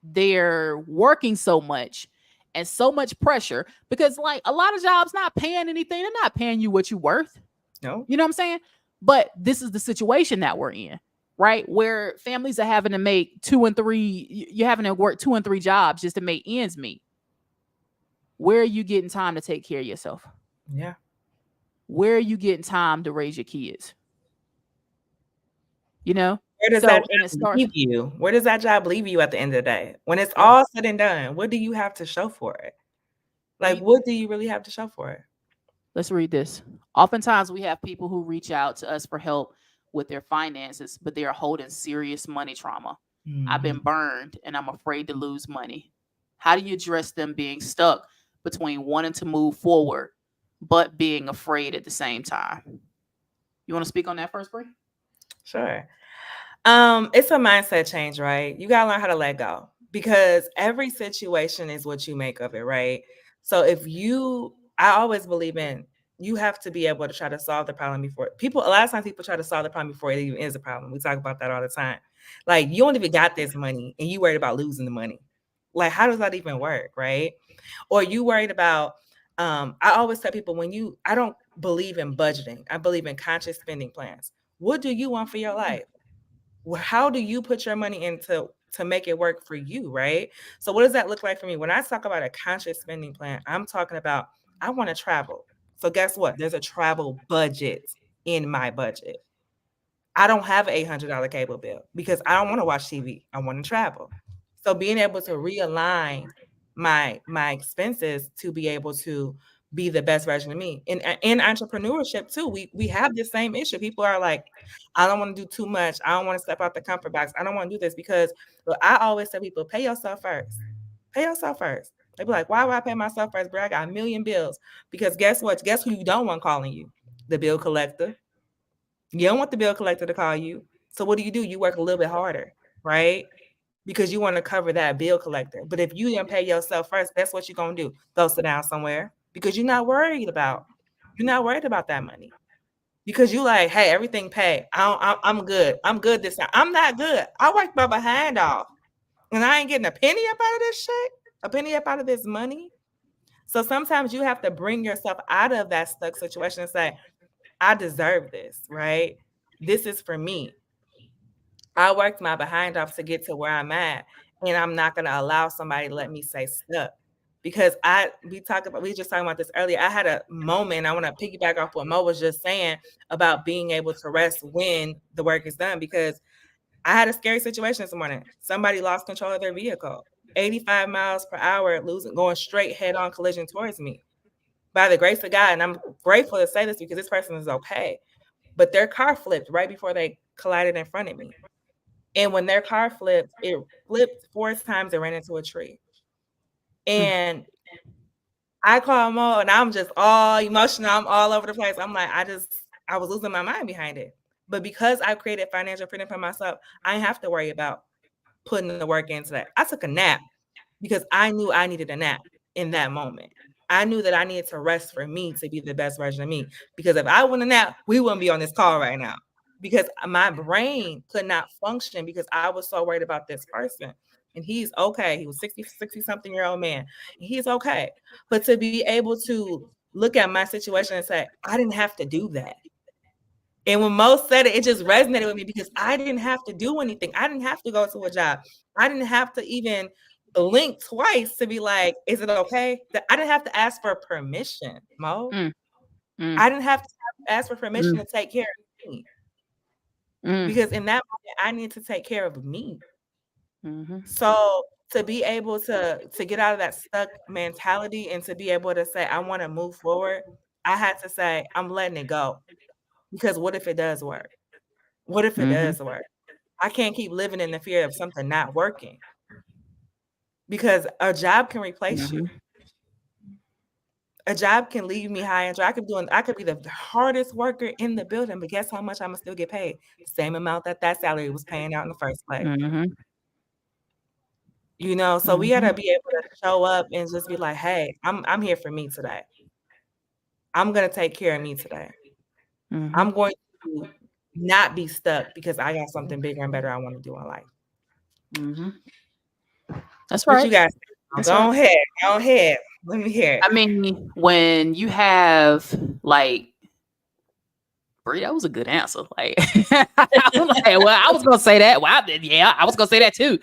they're working so much and so much pressure, because like a lot of jobs not paying anything. They're not paying you what you're worth. No. You know what I'm saying? But this is the situation that we're in, right? Where families are having to make 2 and 3, you're having to work 2 and 3 jobs just to make ends meet. Where are you getting time to take care of yourself? Yeah. Where are you getting time to raise your kids? You know? Where does that So, and it job starts, leave you? Where does that job leave you at the end of the day? When it's yeah. all said and done, what do you have to show for it? Like, We what do you really have to show for it? Let's read this. Oftentimes we have people who reach out to us for help with their finances, but they are holding serious money trauma. I've been Mhm. burned and I'm afraid to lose money. How do you address them being stuck between wanting to move forward but being afraid at the same time? You want to speak on that first, Bree? Sure. It's a mindset change, right? You gotta learn how to let go because every situation is what you make of it, right? So if you, I always believe in you have to be able to try to solve the problem before people. A lot of times people try to solve the problem before it even is a problem. We talk about that all the time. Like you don't even got this money and you worried about losing the money. Like how does that even work, right? Or you worried about. I always tell people when you, I don't believe in budgeting. I believe in conscious spending plans. What do you want for your life? How do you put your money into to make it work for you, right? So what does that look like for me? When I talk about a conscious spending plan, I'm talking about I want to travel. So guess what? There's a travel budget in my budget. I don't have an $800 cable bill because I don't want to watch TV. I want to travel. So being able to realign my expenses to be able to be the best version of me. In entrepreneurship too, we have this same issue. People are like, I don't want to do too much. I don't want to step out the comfort box. I don't want to do this because well, I always tell people, pay yourself first. Pay yourself first. They be like, why would I pay myself first, bro? I got a million bills. Because guess what? Guess who you don't want calling you? The bill collector. You don't want the bill collector to call you. So what do? You work a little bit harder, right? Because you want to cover that bill collector. But if you didn't pay yourself first, that's what you're gonna do. Go sit down somewhere because you're not worried about that money. Because you like, hey, everything paid. I'm good. I'm good this time. I'm not good. I worked my behind off, and I ain't getting a penny up out of this shit, a penny up out of this money. So sometimes you have to bring yourself out of that stuck situation and say, I deserve this, right? This is for me. I worked my behind off to get to where I'm at, and I'm not gonna allow somebody to let me stay stuck. Because we just talking about this earlier. I had a moment. I want to piggyback off what Mo was just saying about being able to rest when the work is done. Because I had a scary situation this morning. Somebody lost control of their vehicle, 85 miles per hour, going straight head on collision towards me. By the grace of God, and I'm grateful to say this because this person is okay, but their car flipped right before they collided in front of me. And when their car flipped, it flipped 4 times and ran into a tree. And I call Mo and I'm just all emotional. I'm all over the place. I'm like, I was losing my mind behind it. But because I created financial freedom for myself, I didn't have to worry about putting the work into that. I took a nap because I knew I needed a nap in that moment. I knew that I needed to rest for me to be the best version of me. Because if I wouldn't have napped, we wouldn't be on this call right now. Because my brain could not function because I was so worried about this person. And he's okay. He was 60 something year old man. He's okay. But to be able to look at my situation and say, I didn't have to do that. And when Mo said it, it just resonated with me because I didn't have to do anything. I didn't have to go to a job. I didn't have to even blink twice to be like, is it okay? I didn't have to ask for permission, Mo. I didn't have to ask for permission to take care of me. Because in that moment, I need to take care of me. So to be able to get out of that stuck mentality and to be able to say, I want to move forward, I had to say, I'm letting it go. Because what if it does work? What if it does work? I can't keep living in the fear of something not working. Because a job can replace you. A job can leave me high and dry. I could be the hardest worker in the building, but guess how much I'm gonna still get paid? The same amount that salary was paying out in the first place. So we gotta be able to show up and just be like, hey, I'm here for me today. I'm gonna take care of me today. I'm going to not be stuck because I got something bigger and better I want to do in life. That's What right. you guys That's go right. ahead. Let me hear it. I mean, when you have like Brie, that was a good answer. Like, I'm like, well, I was gonna say that. Well, I was gonna say that too.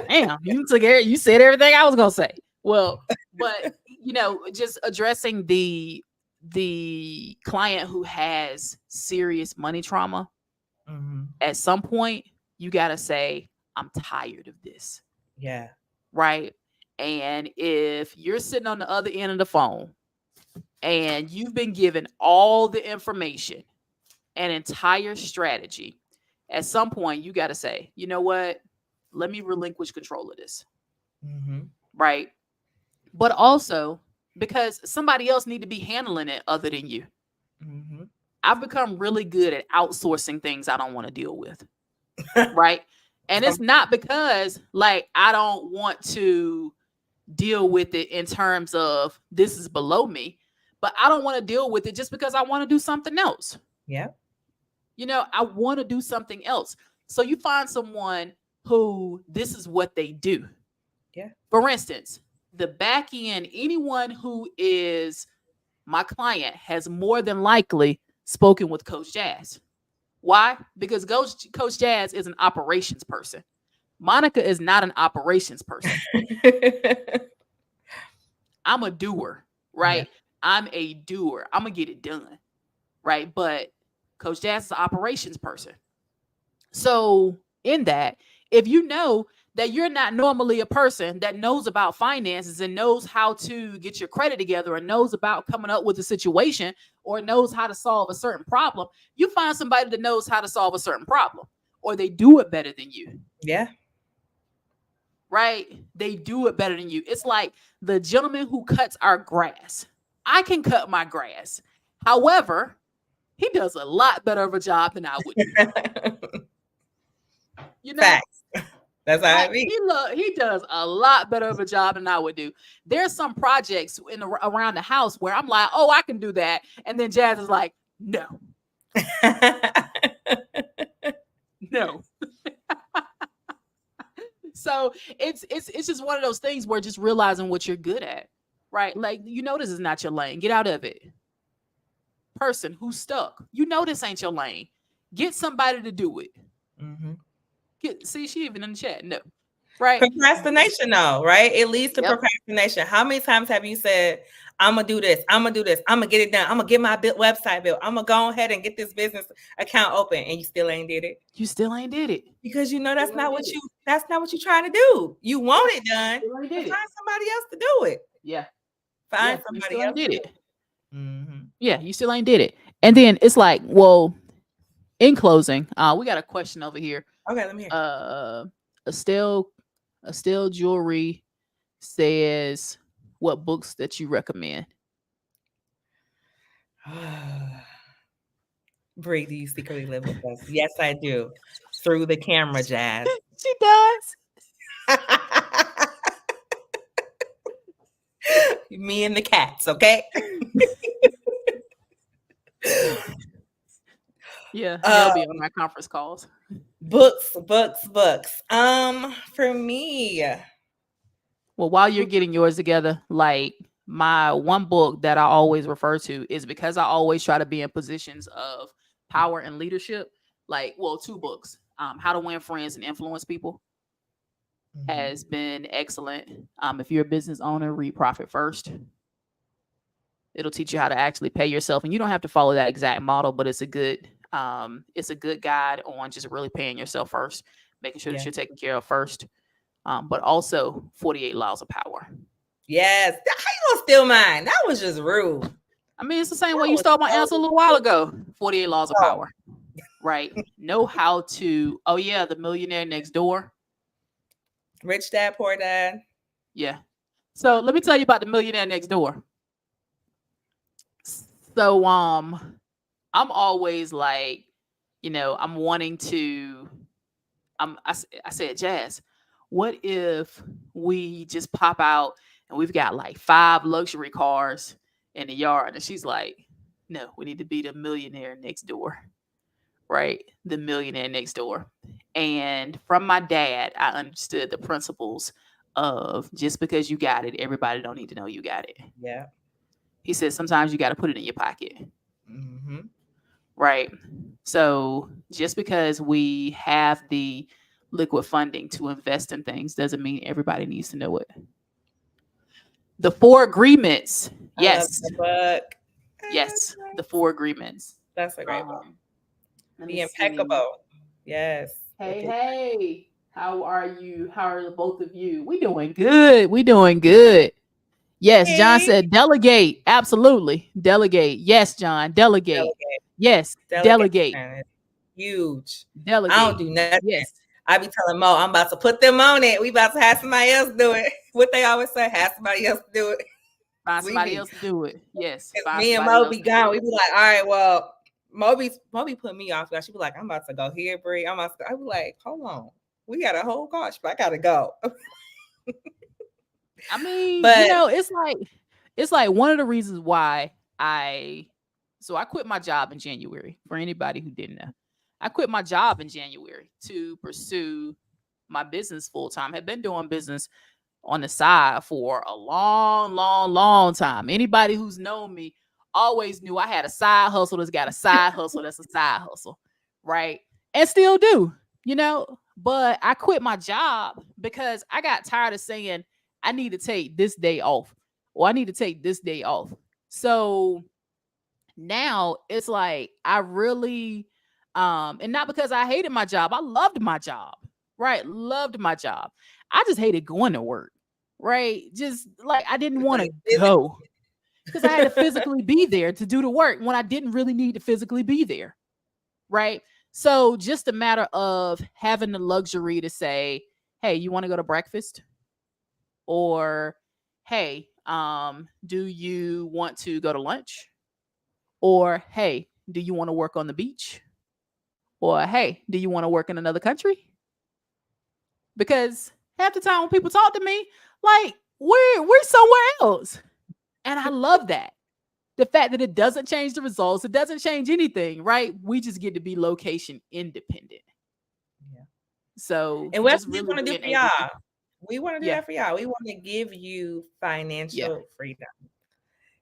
Damn, you said everything I was gonna say. Well, but just addressing the client who has serious money trauma, at some point you gotta say, I'm tired of this. Yeah. Right. And if you're sitting on the other end of the phone and you've been given all the information, an entire strategy, at some point you got to say, you know what? Let me relinquish control of this. Right. But also because somebody else need to be handling it other than you. I've become really good at outsourcing things I don't want to deal with. Right. And it's not because like I don't want to deal with it in terms of this is below me, but I don't want to deal with it just because I want to do something else. Yeah. I want to do something else. So you find someone who this is what they do. Yeah. For instance, the back end, anyone who is my client has more than likely spoken with Coach Jazz. Why? Because Coach Jazz is an operations person. Monica is not an operations person. I'm a doer, right? Yeah. I'm a doer. I'm going to get it done, right? But Coach Jazz is an operations person. So in that, if you know that you're not normally a person that knows about finances and knows how to get your credit together and knows about coming up with a situation or knows how to solve a certain problem, you find somebody that knows how to solve a certain problem or they do it better than you. Yeah. Right? They do it better than you. It's like the gentleman who cuts our grass. I can cut my grass. However, He does a lot better of a job than I would do. You know, Facts. That's how I be. he does a lot better of a job than I would do. There's some projects around the house where I'm like, oh, I can do that, and then Jazz is like, no, no. So it's just one of those things where just realizing what you're good at, right? Like, this is not your lane. Get out of it. Person who's stuck. This ain't your lane. Get somebody to do it. Mm-hmm. See, she even in the chat. No. Right. Procrastination, though, right? It leads to Yep. procrastination. How many times have you said, I'm gonna do this, I'm gonna do this, I'm gonna get it done, I'm gonna get my website built, I'm gonna go ahead and get this business account open, and you still ain't did it? You still ain't did it. Because that's not what you're trying to do. You want it done. Find somebody else to do it. Yeah. Find somebody else did it. Mm-hmm. Yeah, you still ain't did it. And then it's like, well, in closing, we got a question over here. Okay, let me hear. Estelle Jewelry says, what books that you recommend? Bree, do you secretly live with us? Yes, I do. Through the camera, Jazz. She does. Me and the cats, okay? Yeah, they'll be on my conference calls. Books. For me. Well, while you're getting yours together, like, my one book that I always refer to is because I always try to be in positions of power and leadership. Like, well, two books. How to Win Friends and Influence People has been excellent. If you're a business owner, read Profit First. It'll teach you how to actually pay yourself, and you don't have to follow that exact model, but it's a good guide on just really paying yourself first, making sure that you're taken care of first. But also 48 Laws of Power. Yes. How you gonna steal mine? That was just rude. I mean, it's the same way you stole my answer a little while ago. 48 Laws of Power. Right. Know how to, The Millionaire Next Door. Rich Dad, Poor Dad. Yeah. So let me tell you about The Millionaire Next Door. So I'm always like, I'm wanting to, I said, Jazz, what if we just pop out and we've got like 5 luxury cars in the yard? And she's like, no, we need to be the millionaire next door, right? The millionaire next door. And from my dad, I understood the principles of just because you got it, everybody don't need to know you got it. Yeah. He said, sometimes you got to put it in your pocket. Mm-hmm. Right. So just because we have the liquid funding to invest in things doesn't mean everybody needs to know it. The 4 agreements. Yes. I love the book. Yes. The 4 agreements. That's a great book. Be impeccable. Yes. Hey. How are you? How are the both of you? We doing good. Yes, hey. John said delegate. Absolutely. Delegate. Yes, John. Delegate. Yes. Delegate. Huge. Delegate. I don't do nothing. Yes. I be telling Mo, I'm about to put them on it. We about to have somebody else do it. What they always say, have somebody else do it. Find somebody else to do it. Yes. Me and Mo be gone. We be like, all right, well, Moby put me off. She be like, I'm about to go here, Bree. I be like, hold on. We got a whole gosh, but I gotta go. I mean, it's like one of the reasons why I quit my job in January. For anybody who didn't know, I quit my job in January to pursue my business full time. Had been doing business on the side for a long time. Anybody who's known me always knew I had a side hustle that's got a side hustle that's a side hustle, right? And still do, But I quit my job because I got tired of saying I need to take this day off, or I need to take this day off. So now it's like I really, and not because I hated my job. I loved my job, right? Loved my job. I just hated going to work, right? Just like I didn't want to go because I had to physically be there to do the work when I didn't really need to physically be there, right? So just a matter of having the luxury to say, hey, you want to go to breakfast? Or, hey, do you want to go to lunch? Or, hey, do you want to work on the beach? Or hey, do you want to work in another country? Because half the time when people talk to me, like we're somewhere else. And I love that. The fact that it doesn't change the results, it doesn't change anything, right? We just get to be location independent. Yeah. So And what just we really want to do being for able to, y'all, we want to do yeah, that for y'all. We want to give you yeah, financial freedom.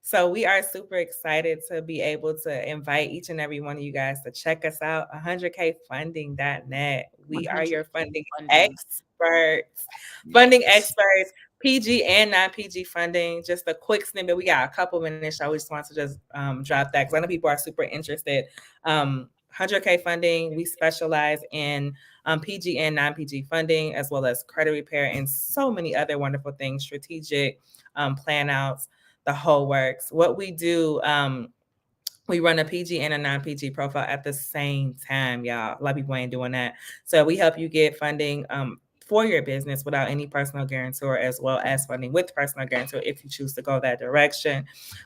So we are super excited to be able to invite each and every one of you guys to check us out, 100kfunding.net. We are your 100K funding funding. experts. Funding Yes. experts, PG and non-PG funding. Just a quick snippet. We got a couple minutes, so we just want to just drop that because I know people are super interested. 100K funding, we specialize in PG and non-PG funding, as well as credit repair and so many other wonderful things, strategic plan outs, the whole works. What we do, we run a PG and a non-PG profile at the same time, y'all. A lot of people ain't doing that. So we help you get funding for your business without any personal guarantor, as well as funding with personal guarantor if you choose to go that direction.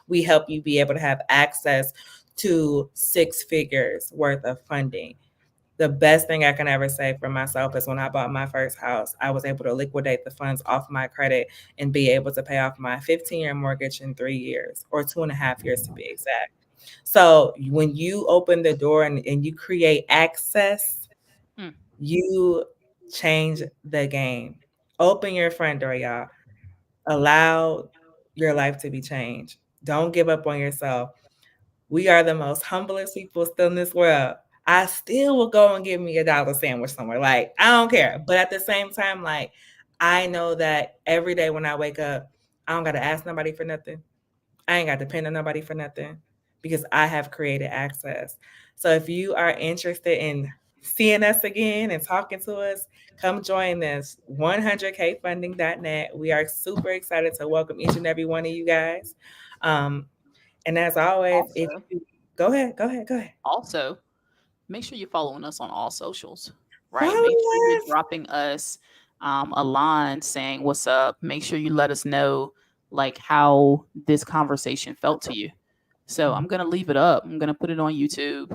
We help you be able to have access to 6 figures worth of funding. The best thing I can ever say for myself is when I bought my first house, I was able to liquidate the funds off my credit and be able to pay off my 15-year mortgage in 3 years, or 2.5 years to be exact. So when you open the door and you create access, Mm. you change the game. Open your front door, y'all. Allow your life to be changed. Don't give up on yourself. We are the most humblest people still in this world. I still will go and get me $1 sandwich somewhere. Like, I don't care. But at the same time, like, I know that every day when I wake up, I don't got to ask nobody for nothing. I ain't got to depend on nobody for nothing because I have created access. So if you are interested in seeing us again and talking to us, come join us. 100kfunding.net. We are super excited to welcome each and every one of you guys. Um, and as always, if Also, you go ahead, go ahead, go ahead. also, make sure you're following us on all socials, right? Make sure Follow you're us. dropping us a line saying what's up. Make sure you let us know like how this conversation felt to you. So I'm gonna leave it up. I'm gonna put it on YouTube.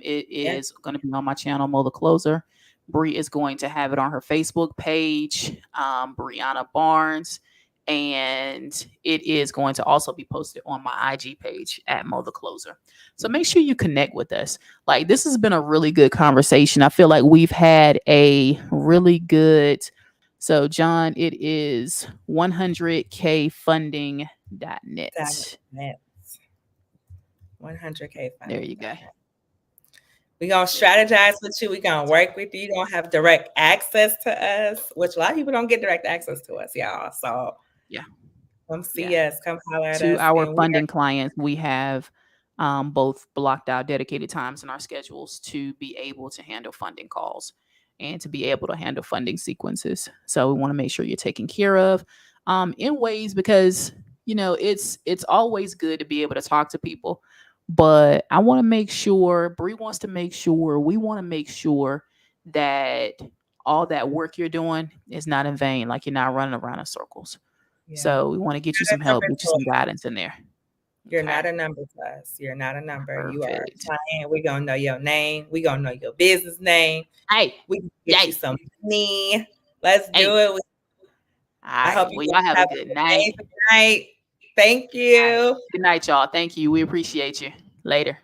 It Yeah, is gonna be on my channel, Mo the Closer. Bree is going to have it on her Facebook page, Brianna Barnes, and it is going to also be posted on my IG page at Mo the Closer. So make sure you connect with us. Like this has been a really good conversation. I feel like we've had a really good. So John, it is 100kfunding.net. .net. There you go.100kfunding.net. We're gonna There you go. strategize with you. We're gonna work with you. You're gonna have direct access to us, which a lot of people don't get direct access to us, y'all. So Yeah. come Yeah. see us, come holler at To us. our And we are funding clients, we have both blocked out dedicated times in our schedules to be able to handle funding calls and to be able to handle funding sequences. So we want to make sure you're taken care of in ways because it's always good to be able to talk to people, but I want to make sure Bree wants to make sure we want to make sure that all that work you're doing is not in vain, like you're not running around in circles. yeah. So we want to get you Not some a number help, get you to some us. guidance in there. You're Okay. not a number to us. You're not a number. You are Perfect. a client. We're gonna know your name. We're gonna know your business name. Hey, We can get you yay, some money. Let's hey. do it. All I hope right. you Well, y'all guys have a have good an night. amazing night. Thank All right. you. Good night, y'all. Thank you. We appreciate you. Later.